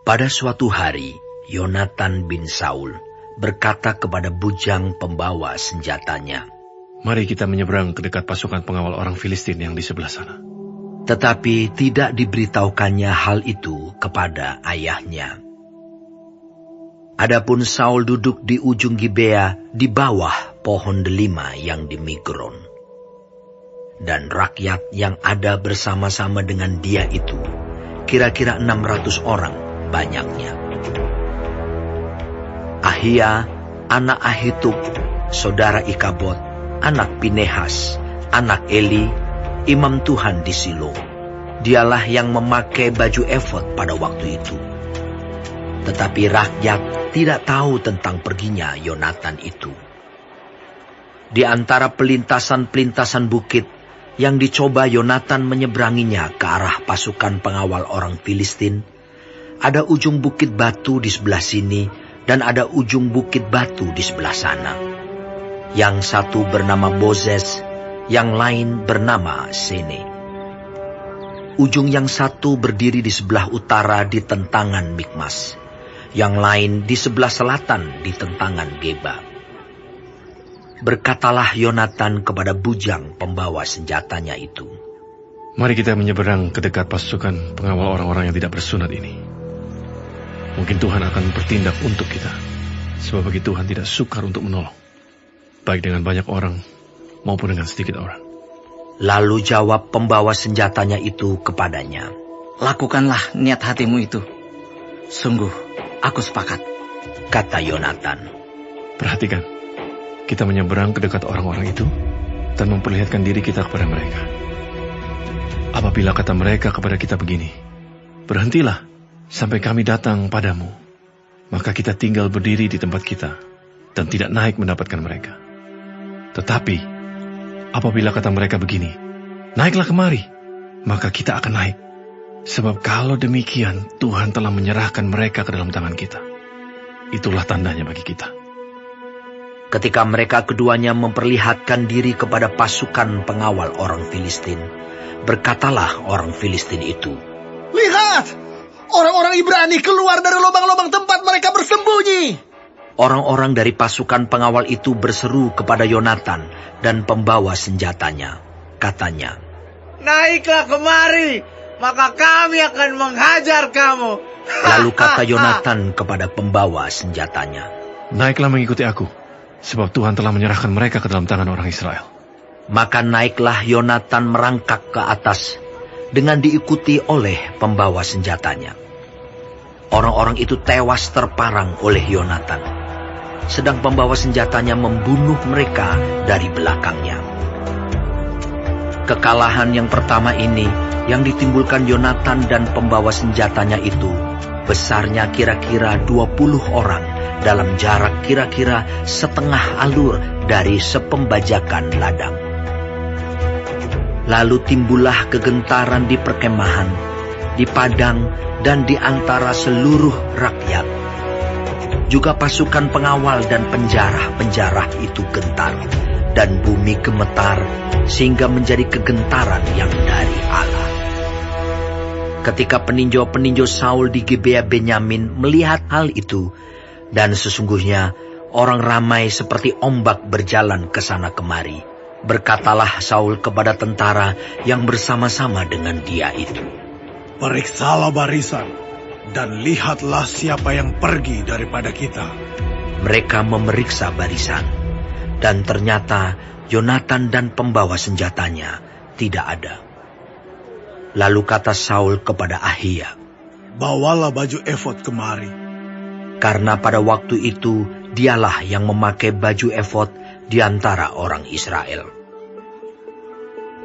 Pada suatu hari, Yonatan bin Saul berkata kepada bujang pembawa senjatanya, "Mari kita menyeberang ke dekat pasukan pengawal orang Filistin yang di sebelah sana." Tetapi tidak diberitahukannya hal itu kepada ayahnya. Adapun Saul duduk di ujung Gibea di bawah pohon delima yang di Migron. Dan rakyat yang ada bersama-sama dengan dia itu kira-kira 600 orang banyaknya. Ahia, anak Ahitub, saudara Ikabod, anak Pinehas, anak Eli, imam Tuhan di Silo. Dialah yang memakai baju efod pada waktu itu. Tetapi rakyat tidak tahu tentang perginya Yonatan itu. Di antara pelintasan-pelintasan bukit yang dicoba Yonatan menyeberanginya ke arah pasukan pengawal orang Filistin, ada ujung bukit batu di sebelah sini dan ada ujung bukit batu di sebelah sana. Yang satu bernama Bozez, yang lain bernama Sene. Ujung yang satu berdiri di sebelah utara di tentangan Mikmas, yang lain di sebelah selatan di tentangan Geba. Berkatalah Yonatan kepada bujang pembawa senjatanya itu, "Mari kita menyeberang ke dekat pasukan pengawal orang-orang yang tidak bersunat ini. Mungkin Tuhan akan bertindak untuk kita, sebab bagi Tuhan tidak sukar untuk menolong, baik dengan banyak orang maupun dengan sedikit orang." Lalu jawab pembawa senjatanya itu kepadanya, "Lakukanlah niat hatimu itu. Sungguh, aku sepakat," kata Yonatan. Perhatikan, kita menyeberang ke dekat orang-orang itu dan memperlihatkan diri kita kepada mereka. Apabila kata mereka kepada kita begini, "Berhentilah sampai kami datang padamu," maka kita tinggal berdiri di tempat kita dan tidak naik mendapatkan mereka. Tetapi apabila kata mereka begini, "Naiklah kemari," maka kita akan naik. Sebab kalau demikian, Tuhan telah menyerahkan mereka ke dalam tangan kita. Itulah tandanya bagi kita. Ketika mereka keduanya memperlihatkan diri kepada pasukan pengawal orang Filistin, berkatalah orang Filistin itu, "Lihat! Orang-orang Ibrani keluar dari lubang-lubang tempat mereka bersembunyi." Orang-orang dari pasukan pengawal itu berseru kepada Yonatan dan pembawa senjatanya. Katanya, "Naiklah kemari, maka kami akan menghajar kamu." Lalu kata Yonatan kepada pembawa senjatanya, "Naiklah mengikuti aku, sebab Tuhan telah menyerahkan mereka ke dalam tangan orang Israel." Maka naiklah Yonatan merangkak ke atas dengan diikuti oleh pembawa senjatanya. Orang-orang itu tewas terparang oleh Yonatan, sedang pembawa senjatanya membunuh mereka dari belakangnya. Kekalahan yang pertama ini yang ditimbulkan Yonatan dan pembawa senjatanya itu besarnya kira-kira 20 orang dalam jarak kira-kira setengah alur dari sepembajakan ladang. Lalu timbullah kegentaran di perkemahan, di padang, dan di antara seluruh rakyat. Juga pasukan pengawal dan penjarah-penjarah itu gentar, dan bumi gemetar, sehingga menjadi kegentaran yang dari Allah. Ketika peninjau-peninjau Saul di Gibea Benyamin melihat hal itu, dan sesungguhnya orang ramai seperti ombak berjalan ke sana kemari, berkatalah Saul kepada tentara yang bersama-sama dengan dia itu, "Periksalah barisan, dan lihatlah siapa yang pergi daripada kita." Mereka memeriksa barisan, dan ternyata Yonatan dan pembawa senjatanya tidak ada. Lalu kata Saul kepada Ahia, "Bawalah baju efod kemari." Karena pada waktu itu dialah yang memakai baju efod di antara orang Israel.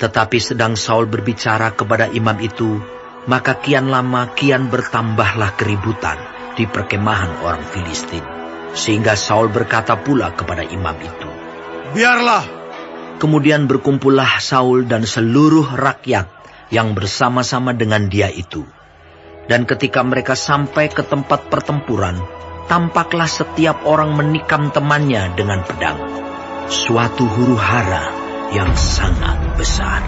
Tetapi sedang Saul berbicara kepada imam itu, maka kian lama kian bertambahlah keributan di perkemahan orang Filistin. Sehingga Saul berkata pula kepada imam itu, "Biarlah." Kemudian berkumpullah Saul dan seluruh rakyat yang bersama-sama dengan dia itu. Dan ketika mereka sampai ke tempat pertempuran, tampaklah setiap orang menikam temannya dengan pedang. Suatu huru-hara yang sangat besar.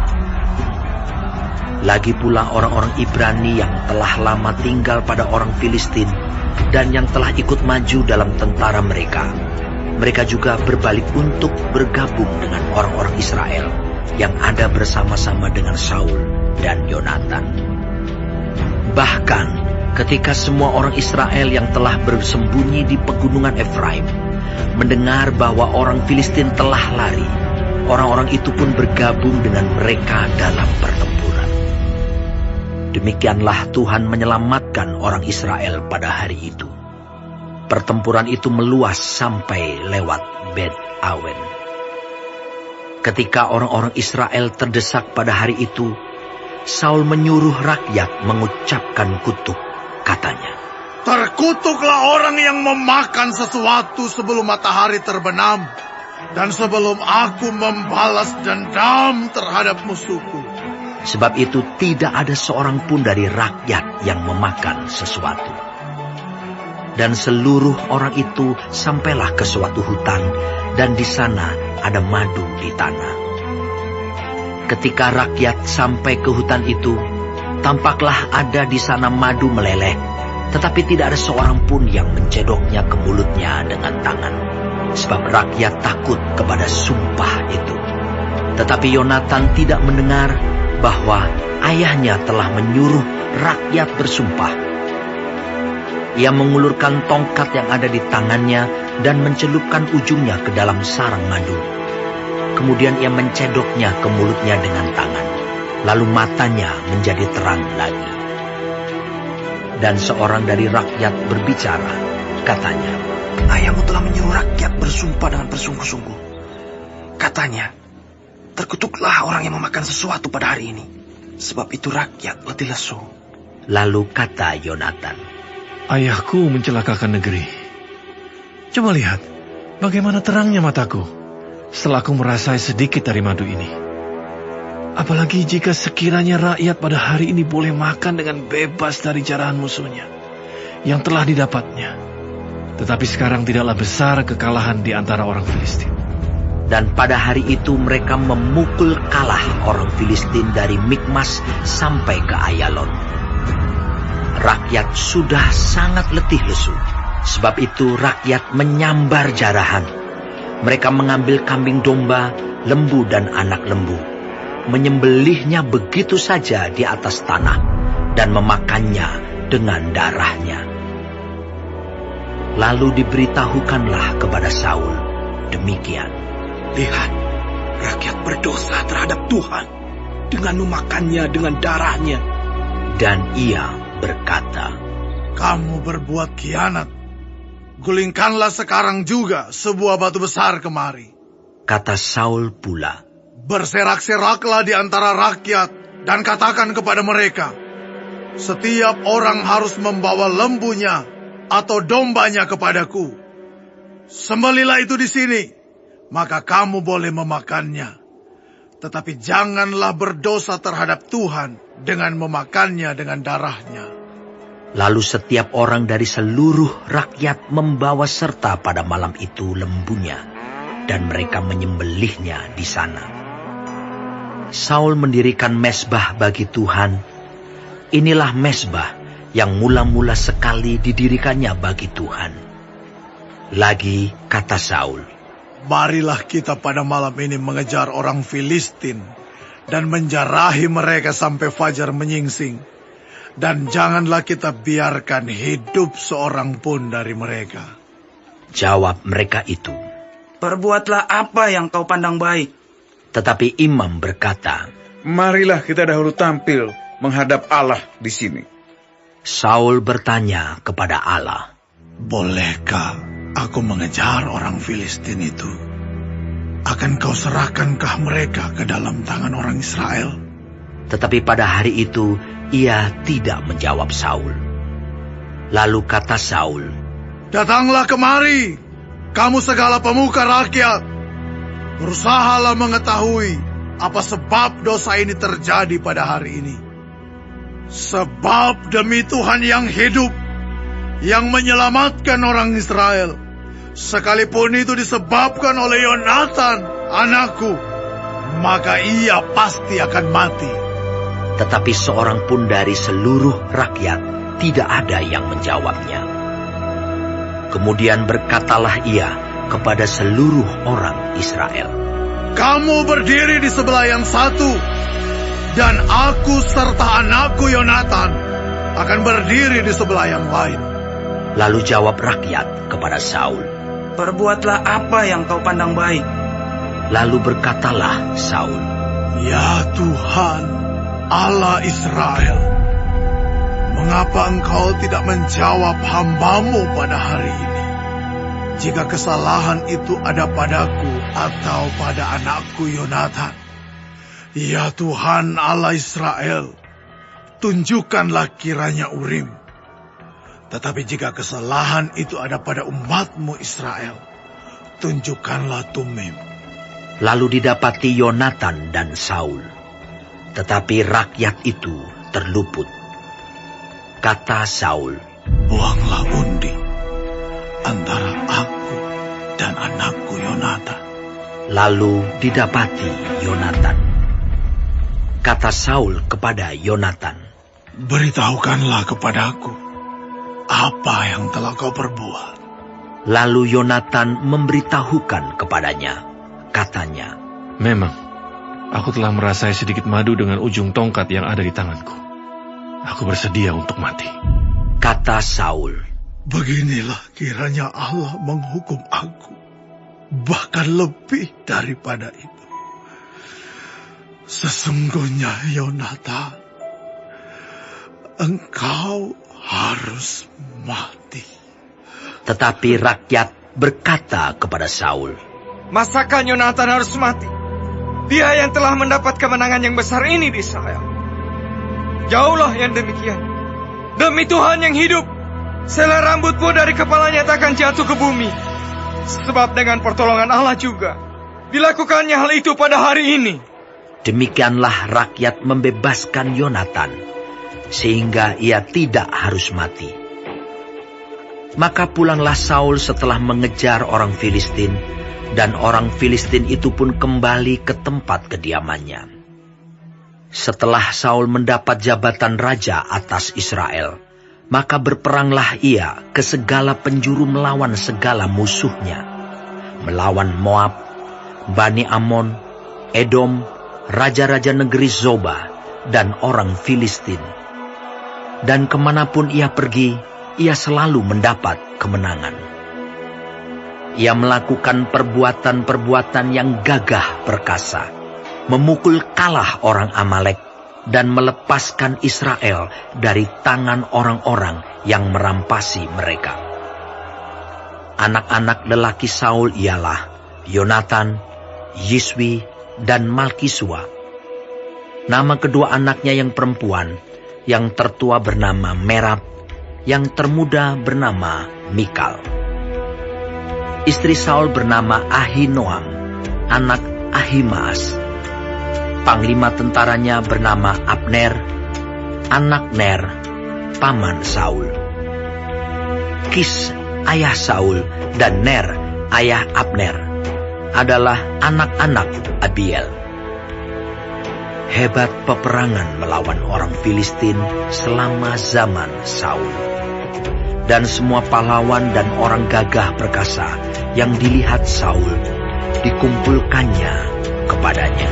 Lagi pula orang-orang Ibrani yang telah lama tinggal pada orang Filistin dan yang telah ikut maju dalam tentara mereka. Mereka juga berbalik untuk bergabung dengan orang-orang Israel yang ada bersama-sama dengan Saul dan Yonatan. Bahkan ketika semua orang Israel yang telah bersembunyi di pegunungan Efraim mendengar bahwa orang Filistin telah lari, orang-orang itu pun bergabung dengan mereka dalam pertempuran. Demikianlah Tuhan menyelamatkan orang Israel pada hari itu. Pertempuran itu meluas sampai lewat Bet Awen. Ketika orang-orang Israel terdesak pada hari itu, Saul menyuruh rakyat mengucapkan kutuk, katanya, Terkutuklah orang yang memakan sesuatu sebelum matahari terbenam, dan sebelum aku membalas dendam terhadap musuhku. Sebab itu tidak ada seorang pun dari rakyat yang memakan sesuatu. Dan seluruh orang itu sampailah ke suatu hutan, dan di sana ada madu di tanah. Ketika rakyat sampai ke hutan itu, tampaklah ada di sana madu meleleh, tetapi tidak ada seorang pun yang mencedoknya ke mulutnya dengan tangan, sebab rakyat takut kepada sumpah itu. Tetapi Yonatan tidak mendengar bahwa ayahnya telah menyuruh rakyat bersumpah. Ia mengulurkan tongkat yang ada di tangannya dan mencelupkan ujungnya ke dalam sarang madu. Kemudian ia mencedoknya ke mulutnya dengan tangan. Lalu matanya menjadi terang lagi. Dan seorang dari rakyat berbicara, katanya, Ayahmu telah menyuruh rakyat bersumpah dengan bersungguh-sungguh. Katanya, terkutuklah orang yang memakan sesuatu pada hari ini, sebab itu rakyat letih lesu. Lalu kata Yonatan, Ayahku mencelakakan negeri. Coba lihat, bagaimana terangnya mataku setelah aku merasai sedikit dari madu ini. Apalagi jika sekiranya rakyat pada hari ini boleh makan dengan bebas dari jarahan musuhnya yang telah didapatnya. Tetapi sekarang tidaklah besar kekalahan di antara orang Filistin. Dan pada hari itu mereka memukul kalah orang Filistin dari Mikmas sampai ke Ayalon. Rakyat sudah sangat letih lesu. Sebab itu rakyat menyambar jarahan. Mereka mengambil kambing domba, lembu dan anak lembu, menyembelihnya begitu saja di atas tanah, dan memakannya dengan darahnya. Lalu diberitahukanlah kepada Saul demikian. Lihat, rakyat berdosa terhadap Tuhan dengan memakannya dengan darahnya. Dan ia berkata, Kamu berbuat khianat. Gulingkanlah sekarang juga sebuah batu besar kemari. Kata Saul pula, Berserak-seraklah di antara rakyat dan katakan kepada mereka, setiap orang harus membawa lembunya atau dombanya kepadaku. Sembelilah itu di sini, maka kamu boleh memakannya. Tetapi janganlah berdosa terhadap Tuhan dengan memakannya dengan darahnya. Lalu setiap orang dari seluruh rakyat membawa serta pada malam itu lembunya, dan mereka menyembelihnya di sana. Saul mendirikan mezbah bagi Tuhan. Inilah mezbah yang mula-mula sekali didirikannya bagi Tuhan. Lagi kata Saul, Marilah kita pada malam ini mengejar orang Filistin dan menjarahi mereka sampai fajar menyingsing. Dan janganlah kita biarkan hidup seorang pun dari mereka. Jawab mereka itu, Perbuatlah apa yang kau pandang baik. Tetapi imam berkata, Marilah kita dahulu tampil menghadap Allah di sini. Saul bertanya kepada Allah, Bolehkah aku mengejar orang Filistin itu? Akan kau serahkankah mereka ke dalam tangan orang Israel? Tetapi pada hari itu ia tidak menjawab Saul. Lalu kata Saul, Datanglah kemari, kamu segala pemuka rakyat. Berusahalah mengetahui apa sebab dosa ini terjadi pada hari ini. Sebab demi Tuhan yang hidup, yang menyelamatkan orang Israel, sekalipun itu disebabkan oleh Yonatan, anakku, maka ia pasti akan mati. Tetapi seorang pun dari seluruh rakyat tidak ada yang menjawabnya. Kemudian berkatalah ia kepada seluruh orang Israel, Kamu berdiri di sebelah yang satu, dan aku serta anakku Yonatan akan berdiri di sebelah yang lain. Lalu jawab rakyat kepada Saul. Perbuatlah apa yang kau pandang baik. Lalu berkatalah Saul, Ya Tuhan, Allah Israel, mengapa engkau tidak menjawab hamba-Mu pada hari ini? Jika kesalahan itu ada padaku atau pada anakku Yonatan, ya Tuhan Allah Israel, tunjukkanlah kiranya Urim. Tetapi jika kesalahan itu ada pada umat-Mu Israel, tunjukkanlah Tumim. Lalu didapati Yonatan dan Saul, tetapi rakyat itu terluput. Kata Saul, Buanglah undi antara aku dan anakku Yonatan. lalu didapati Yonatan. Kata Saul kepada Yonatan, Beritahukanlah kepadaku apa yang telah kau perbuat. Lalu Yonatan memberitahukan kepadanya. Katanya, Memang, aku telah merasai sedikit madu dengan ujung tongkat yang ada di tanganku. Aku bersedia untuk mati. Kata Saul, Beginilah kiranya Allah menghukum aku, bahkan lebih daripada itu. Sesungguhnya Yonatan, engkau harus mati. Tetapi rakyat berkata kepada Saul, Masakan Yonatan harus mati? Dia yang telah mendapat kemenangan yang besar ini di Israel. Jauhlah yang demikian. Demi Tuhan yang hidup, selai rambutmu dari kepalanya takkan jatuh ke bumi. Sebab dengan pertolongan Allah juga dilakukannya hal itu pada hari ini. Demikianlah rakyat membebaskan Yonatan, sehingga ia tidak harus mati. Maka pulanglah Saul setelah mengejar orang Filistin, dan orang Filistin itu pun kembali ke tempat kediamannya. Setelah Saul mendapat jabatan raja atas Israel, maka berperanglah ia ke segala penjuru melawan segala musuhnya, melawan Moab, Bani Amon, Edom, raja-raja negeri Zoba, dan orang Filistin. Dan kemanapun ia pergi, ia selalu mendapat kemenangan. Ia melakukan perbuatan-perbuatan yang gagah perkasa, memukul kalah orang Amalek, dan melepaskan Israel dari tangan orang-orang yang merampasi mereka. Anak-anak lelaki Saul ialah Yonatan, Yiswi, dan Malkisua. Nama kedua anaknya yang perempuan, yang tertua bernama Merab, yang termuda bernama Mikal. Istri Saul bernama Ahinoam, anak Ahimaas. Panglima tentaranya bernama Abner, anak Ner, paman Saul. Kis, ayah Saul, dan Ner, ayah Abner, adalah anak-anak Abiel. Hebat peperangan melawan orang Filistin selama zaman Saul. Dan semua pahlawan dan orang gagah perkasa yang dilihat Saul, dikumpulkannya kepadanya.